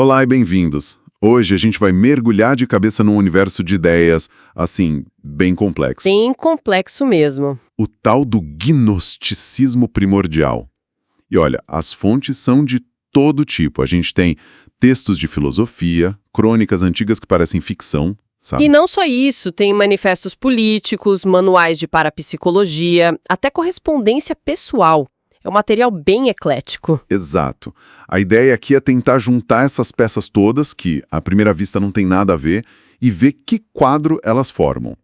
Olá e bem-vindos. Hoje a gente vai mergulhar de cabeça num universo de ideias, assim, bem complexo. Bem complexo mesmo. O tal do gnosticismo primordial. E olha, as fontes são de todo tipo. A gente tem textos de filosofia, crônicas antigas que parecem ficção, sabe? E não só isso, tem manifestos políticos, manuais de parapsicologia, até correspondência pessoal. É um material bem eclético. Exato. A ideia aqui é tentar juntar essas peças todas, que à primeira vista não tem nada a ver, e ver que quadro elas formam.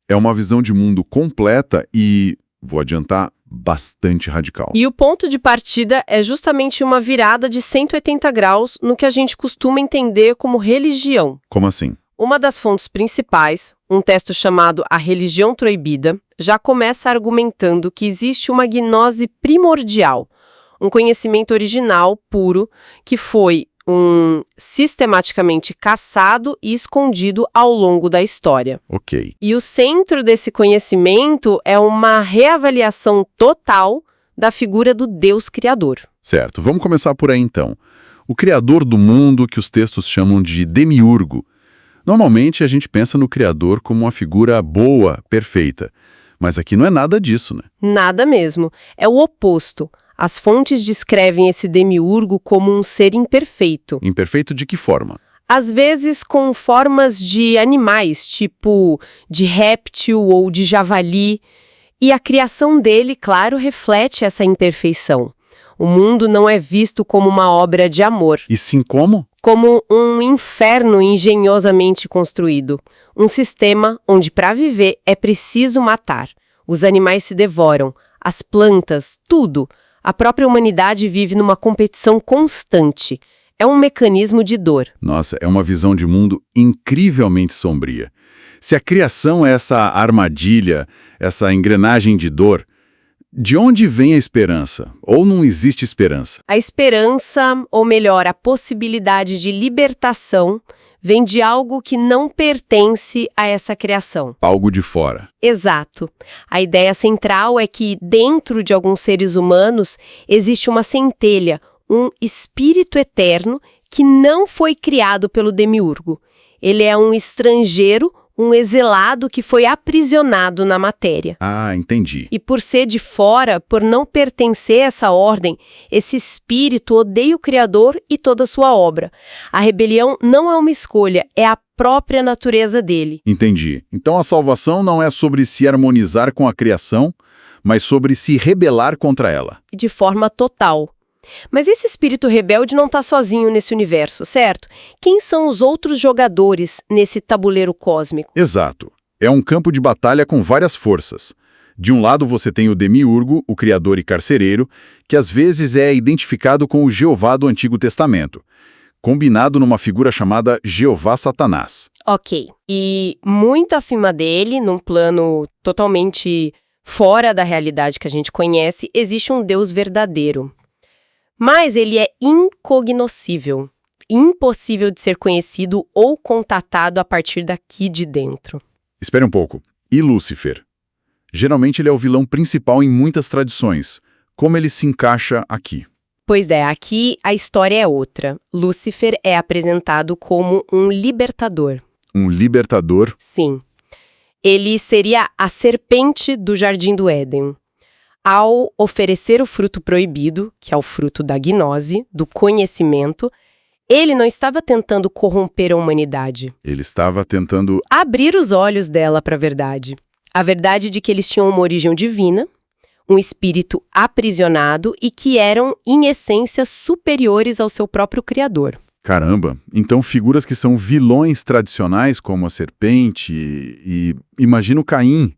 É uma visão de mundo completa e, vou adiantar, bastante radical. E o ponto de partida é justamente uma virada de 180 graus no que a gente costuma entender como religião. Como assim? Uma das fontes principais, um texto chamado A Religião Proibida, já começa argumentando que existe uma gnose primordial, um conhecimento original, puro, que foi sistematicamente caçado e escondido ao longo da história. Ok. E o centro desse conhecimento é uma reavaliação total da figura do Deus Criador. Certo. Vamos começar por aí então. O criador do mundo, que os textos chamam de demiurgo. Normalmente a gente pensa no criador como uma figura boa, perfeita. Mas aqui não é nada disso, né? Nada mesmo. É o oposto. As fontes descrevem esse demiurgo como um ser imperfeito. Imperfeito de que forma? Às vezes com formas de animais, tipo de réptil ou de javali. E a criação dele, claro, reflete essa imperfeição. O mundo não é visto como uma obra de amor. E sim como? Como um inferno engenhosamente construído. Um sistema onde, para viver, é preciso matar. Os animais se devoram, as plantas, tudo. A própria humanidade vive numa competição constante. É um mecanismo de dor. Nossa, é uma visão de mundo incrivelmente sombria. Se a criação é essa armadilha, essa engrenagem de dor, de onde vem a esperança? Ou não existe esperança? A esperança, ou melhor, a possibilidade de libertação, vem de algo que não pertence a essa criação. Algo de fora. Exato. A ideia central é que, dentro de alguns seres humanos, existe uma centelha, um espírito eterno que não foi criado pelo demiurgo. Ele é um estrangeiro, um exilado que foi aprisionado na matéria. Ah, entendi. E por ser de fora, por não pertencer a essa ordem, esse espírito odeia o Criador e toda a sua obra. A rebelião não é uma escolha, é a própria natureza dele. Entendi. Então a salvação não é sobre se harmonizar com a criação, mas sobre se rebelar contra ela. De forma total. Mas esse espírito rebelde não está sozinho nesse universo, certo? Quem são os outros jogadores nesse tabuleiro cósmico? Exato. É um campo de batalha com várias forças. De um lado você tem o demiurgo, o criador e carcereiro, que às vezes é identificado com o Jeová do Antigo Testamento, combinado numa figura chamada Jeová Satanás. Ok. E muito acima dele, num plano totalmente fora da realidade que a gente conhece, existe um Deus verdadeiro. Mas ele é incognoscível, impossível de ser conhecido ou contatado a partir daqui de dentro. Espere um pouco. E Lúcifer? Geralmente ele é o vilão principal em muitas tradições. Como ele se encaixa aqui? Pois é, aqui a história é outra. Lúcifer é apresentado como um libertador. Um libertador? Sim. Ele seria a serpente do Jardim do Éden. Ao oferecer o fruto proibido, que é o fruto da gnose, do conhecimento, ele não estava tentando corromper a humanidade. Ele estava tentando abrir os olhos dela para a verdade. A verdade de que eles tinham uma origem divina, um espírito aprisionado e que eram, em essência, superiores ao seu próprio Criador. Caramba, então figuras que são vilões tradicionais, como a serpente e imagina o Caim,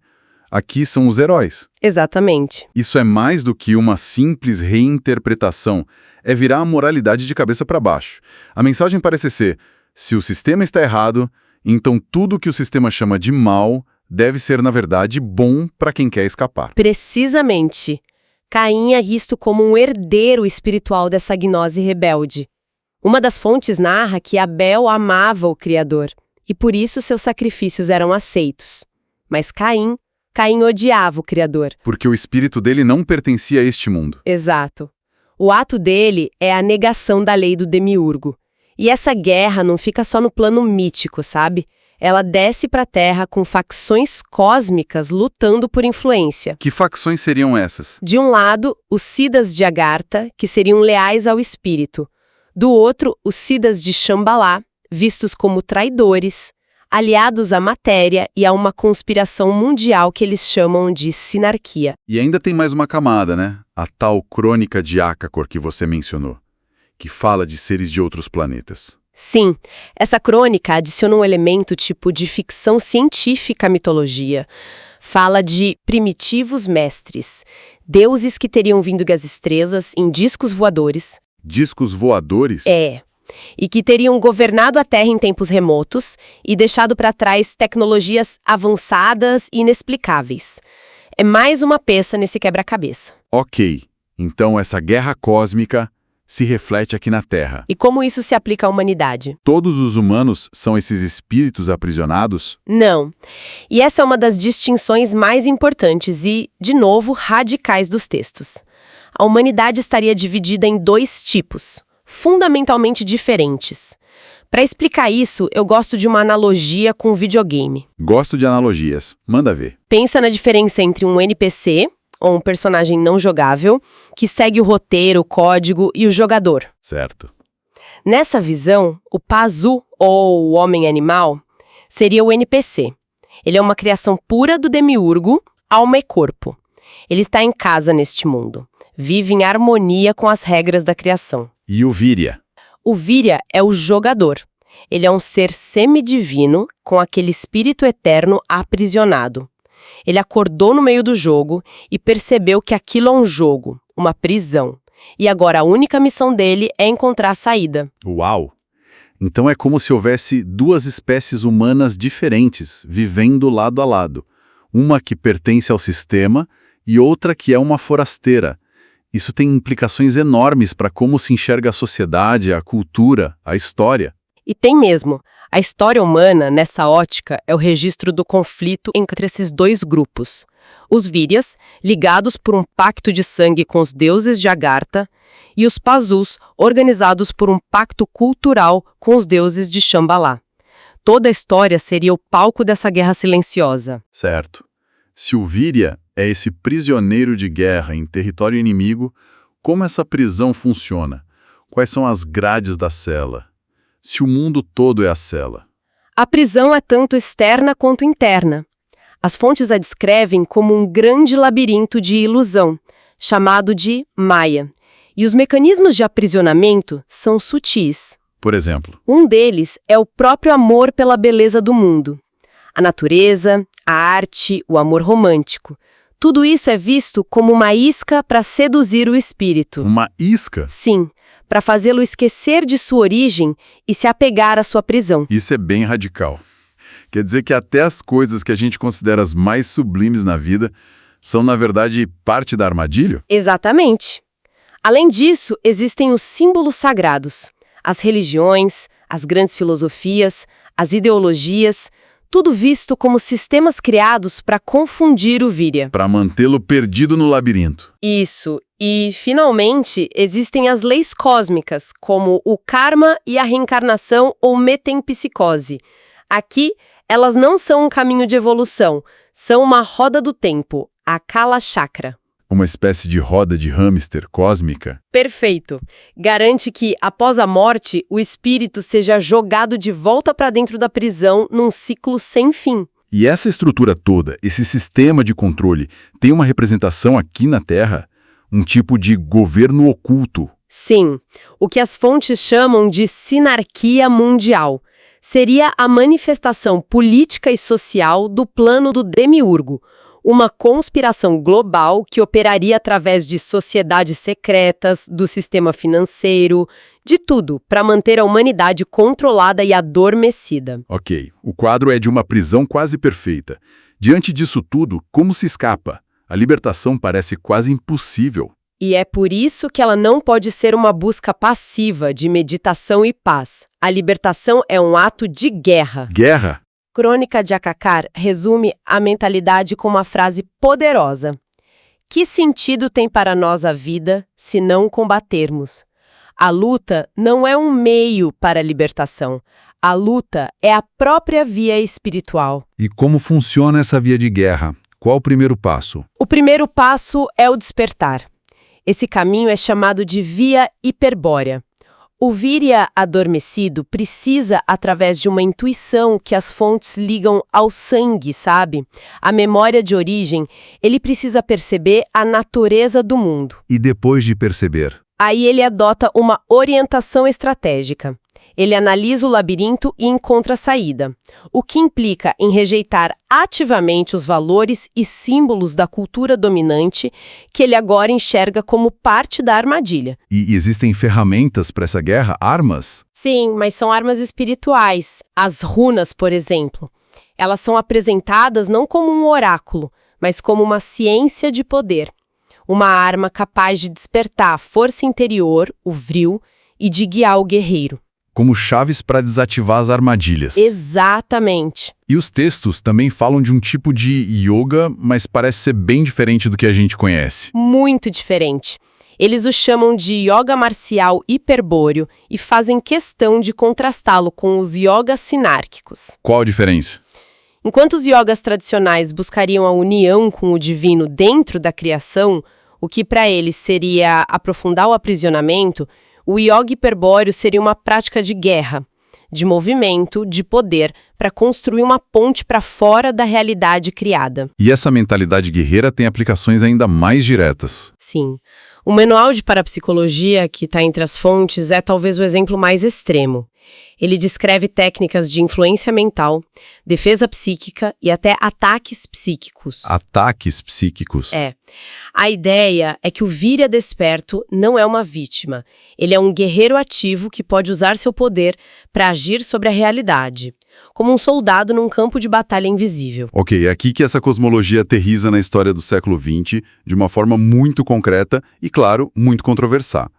aqui são os heróis. Exatamente. Isso é mais do que uma simples reinterpretação, é virar a moralidade de cabeça para baixo. A mensagem parece ser, se o sistema está errado, então tudo que o sistema chama de mal deve ser, na verdade, bom para quem quer escapar. Precisamente. Caim é visto como um herdeiro espiritual dessa gnose rebelde. Uma das fontes narra que Abel amava o Criador, e por isso seus sacrifícios eram aceitos. Mas Caim odiava o Criador. Porque o espírito dele não pertencia a este mundo. Exato. O ato dele é a negação da lei do demiurgo. E essa guerra não fica só no plano mítico, sabe? Ela desce para a Terra com facções cósmicas lutando por influência. Que facções seriam essas? De um lado, os Siddhas de Agartha, que seriam leais ao espírito. Do outro, os Siddhas de Shambhala, vistos como traidores, aliados à matéria e a uma conspiração mundial que eles chamam de sinarquia. E ainda tem mais uma camada, né? A tal crônica de Akakor que você mencionou, que fala de seres de outros planetas. Sim, essa crônica adiciona um elemento tipo de ficção científica à mitologia. Fala de primitivos mestres, deuses que teriam vindo das estrelas em discos voadores. Discos voadores? E que teriam governado a Terra em tempos remotos e deixado para trás tecnologias avançadas e inexplicáveis. É mais uma peça nesse quebra-cabeça. Ok, então essa guerra cósmica se reflete aqui na Terra. E como isso se aplica à humanidade? Todos os humanos são esses espíritos aprisionados? Não. E essa é uma das distinções mais importantes e, de novo, radicais dos textos. A humanidade estaria dividida em dois tipos, fundamentalmente diferentes. Para explicar isso, eu gosto de uma analogia com videogame. Gosto de analogias. Manda ver. Pensa na diferença entre um NPC, ou um personagem não jogável, que segue o roteiro, o código e o jogador. Certo. Nessa visão, o Pazu, ou o homem-animal, seria o NPC. Ele é uma criação pura do demiurgo, alma e corpo. Ele está em casa neste mundo. Vive em harmonia com as regras da criação. E o Virya? O Virya é o jogador. Ele é um ser semidivino com aquele espírito eterno aprisionado. Ele acordou no meio do jogo e percebeu que aquilo é um jogo, uma prisão. E agora a única missão dele é encontrar a saída. Uau! Então é como se houvesse duas espécies humanas diferentes, vivendo lado a lado. Uma que pertence ao sistema e outra que é uma forasteira. Isso tem implicações enormes para como se enxerga a sociedade, a cultura, a história. E tem mesmo. A história humana, nessa ótica, é o registro do conflito entre esses dois grupos. Os Viryas, ligados por um pacto de sangue com os deuses de Agartha, e os Pazus, organizados por um pacto cultural com os deuses de Shambhala. Toda a história seria o palco dessa guerra silenciosa. Certo. Se o Virya é esse prisioneiro de guerra em território inimigo, como essa prisão funciona? Quais são as grades da cela? Se o mundo todo é a cela? A prisão é tanto externa quanto interna. As fontes a descrevem como um grande labirinto de ilusão, chamado de Maya. E os mecanismos de aprisionamento são sutis. Por exemplo? Um deles é o próprio amor pela beleza do mundo. A natureza, a arte, o amor romântico. Tudo isso é visto como uma isca para seduzir o espírito. Uma isca? Sim, para fazê-lo esquecer de sua origem e se apegar à sua prisão. Isso é bem radical. Quer dizer que até as coisas que a gente considera as mais sublimes na vida são, na verdade, parte da armadilha? Exatamente. Além disso, existem os símbolos sagrados, as religiões, as grandes filosofias, as ideologias, tudo visto como sistemas criados para confundir o Virya. Para mantê-lo perdido no labirinto. Isso. E, finalmente, existem as leis cósmicas, como o karma e a reencarnação ou metempsicose. Aqui, elas não são um caminho de evolução, são uma roda do tempo, a Kala Chakra. Uma espécie de roda de hamster cósmica? Perfeito. Garante que, após a morte, o espírito seja jogado de volta para dentro da prisão num ciclo sem fim. E essa estrutura toda, esse sistema de controle, tem uma representação aqui na Terra? Um tipo de governo oculto? Sim. O que as fontes chamam de sinarquia mundial. Seria a manifestação política e social do plano do demiurgo. Uma conspiração global que operaria através de sociedades secretas, do sistema financeiro, de tudo, para manter a humanidade controlada e adormecida. Ok, o quadro é de uma prisão quase perfeita. Diante disso tudo, como se escapa? A libertação parece quase impossível. E é por isso que ela não pode ser uma busca passiva de meditação e paz. A libertação é um ato de guerra. Guerra? Crônica de Akakar resume a mentalidade com uma frase poderosa. Que sentido tem para nós a vida se não combatermos? A luta não é um meio para a libertação. A luta é a própria via espiritual. E como funciona essa via de guerra? Qual o primeiro passo? O primeiro passo é o despertar. Esse caminho é chamado de via hiperbórea. O Virya adormecido precisa, através de uma intuição que as fontes ligam ao sangue, sabe? A memória de origem, ele precisa perceber a natureza do mundo. E depois de perceber? Aí ele adota uma orientação estratégica. Ele analisa o labirinto e encontra a saída, o que implica em rejeitar ativamente os valores e símbolos da cultura dominante que ele agora enxerga como parte da armadilha. E existem ferramentas para essa guerra? Armas? Sim, mas são armas espirituais. As runas, por exemplo. Elas são apresentadas não como um oráculo, mas como uma ciência de poder. Uma arma capaz de despertar a força interior, o vril, e de guiar o guerreiro. Como chaves para desativar as armadilhas. Exatamente. E os textos também falam de um tipo de yoga, mas parece ser bem diferente do que a gente conhece. Muito diferente. Eles o chamam de yoga marcial hiperbóreo e fazem questão de contrastá-lo com os yogas sinárquicos. Qual a diferença? Enquanto os yogas tradicionais buscariam a união com o divino dentro da criação, o que para eles seria aprofundar o aprisionamento, o yoga hiperbóreo seria uma prática de guerra, de movimento, de poder, para construir uma ponte para fora da realidade criada. E essa mentalidade guerreira tem aplicações ainda mais diretas. Sim. O manual de parapsicologia, que está entre as fontes, é talvez o exemplo mais extremo. Ele descreve técnicas de influência mental, defesa psíquica e até ataques psíquicos. Ataques psíquicos? É. A ideia é que o Virya desperto não é uma vítima. Ele é um guerreiro ativo que pode usar seu poder para agir sobre a realidade, como um soldado num campo de batalha invisível. Ok, é aqui que essa cosmologia aterriza na história do século XX de uma forma muito concreta e, claro, muito controversada.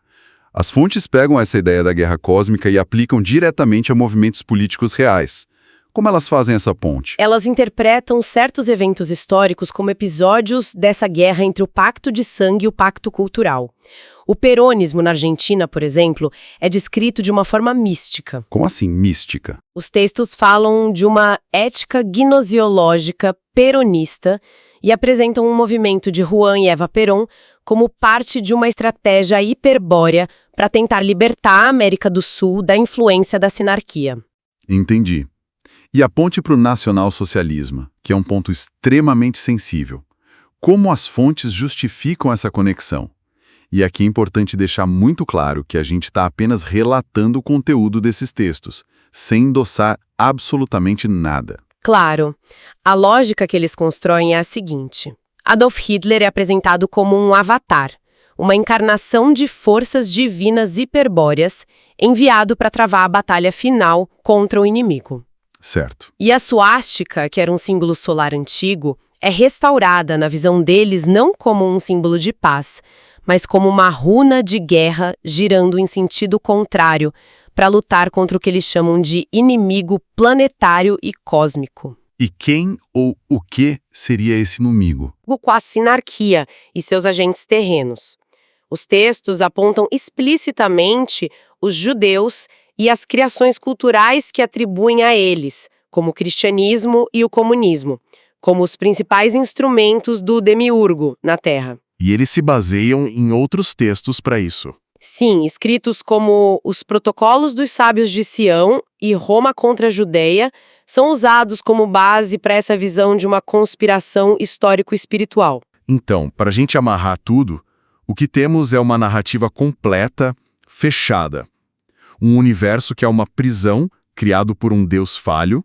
As fontes pegam essa ideia da guerra cósmica e aplicam diretamente a movimentos políticos reais. Como elas fazem essa ponte? Elas interpretam certos eventos históricos como episódios dessa guerra entre o pacto de sangue e o pacto cultural. O peronismo na Argentina, por exemplo, é descrito de uma forma mística. Como assim, mística? Os textos falam de uma ética gnosiológica peronista e apresentam um movimento de Juan e Eva Perón como parte de uma estratégia hiperbórea para tentar libertar a América do Sul da influência da sinarquia. Entendi. E a ponte para o nacionalsocialismo, que é um ponto extremamente sensível. Como as fontes justificam essa conexão? E aqui é importante deixar muito claro que a gente está apenas relatando o conteúdo desses textos, sem endossar absolutamente nada. Claro, a lógica que eles constroem é a seguinte. Adolf Hitler é apresentado como um avatar, uma encarnação de forças divinas hiperbóreas enviado para travar a batalha final contra o inimigo. Certo. E a suástica, que era um símbolo solar antigo, é restaurada na visão deles não como um símbolo de paz, mas como uma runa de guerra girando em sentido contrário para lutar contra o que eles chamam de inimigo planetário e cósmico. E quem ou o que seria esse inimigo? Com a sinarquia e seus agentes terrenos. Os textos apontam explicitamente os judeus e as criações culturais que atribuem a eles, como o cristianismo e o comunismo, como os principais instrumentos do demiurgo na Terra. E eles se baseiam em outros textos para isso. Sim, escritos como os Protocolos dos Sábios de Sião e Roma contra a Judeia são usados como base para essa visão de uma conspiração histórico-espiritual. Então, para a gente amarrar tudo, o que temos é uma narrativa completa, fechada. Um universo que é uma prisão, criado por um deus falho,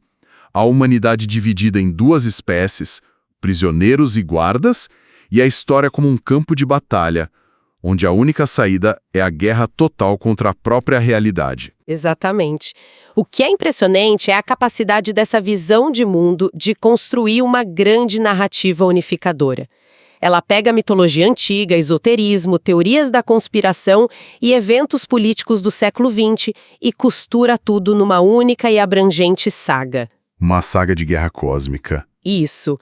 a humanidade dividida em duas espécies, prisioneiros e guardas, e a história como um campo de batalha, onde a única saída é a guerra total contra a própria realidade. Exatamente. O que é impressionante é a capacidade dessa visão de mundo de construir uma grande narrativa unificadora. Ela pega a mitologia antiga, esoterismo, teorias da conspiração e eventos políticos do século XX e costura tudo numa única e abrangente saga. Uma saga de guerra cósmica. Isso.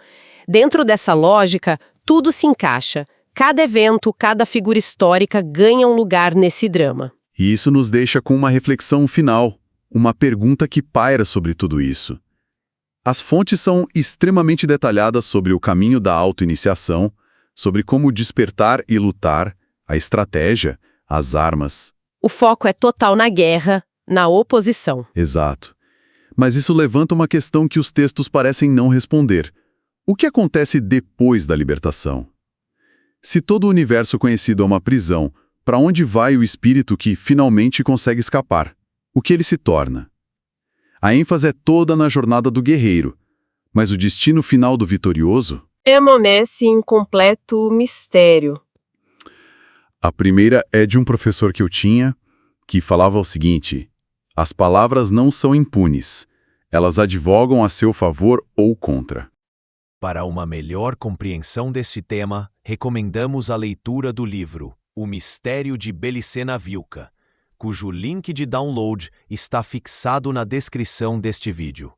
Dentro dessa lógica, tudo se encaixa. Cada evento, cada figura histórica ganha um lugar nesse drama. E isso nos deixa com uma reflexão final, uma pergunta que paira sobre tudo isso. As fontes são extremamente detalhadas sobre o caminho da autoiniciação, sobre como despertar e lutar, a estratégia, as armas. O foco é total na guerra, na oposição. Exato. Mas isso levanta uma questão que os textos parecem não responder. O que acontece depois da libertação? Se todo o universo conhecido é uma prisão, para onde vai o espírito que finalmente consegue escapar? O que ele se torna? A ênfase é toda na jornada do guerreiro, mas o destino final do vitorioso? Permanece em completo mistério. A primeira é de um professor que eu tinha, que falava o seguinte: as palavras não são impunes, elas advogam a seu favor ou contra. Para uma melhor compreensão deste tema, recomendamos a leitura do livro O Mistério de Belicena Vilca, cujo link de download está fixado na descrição deste vídeo.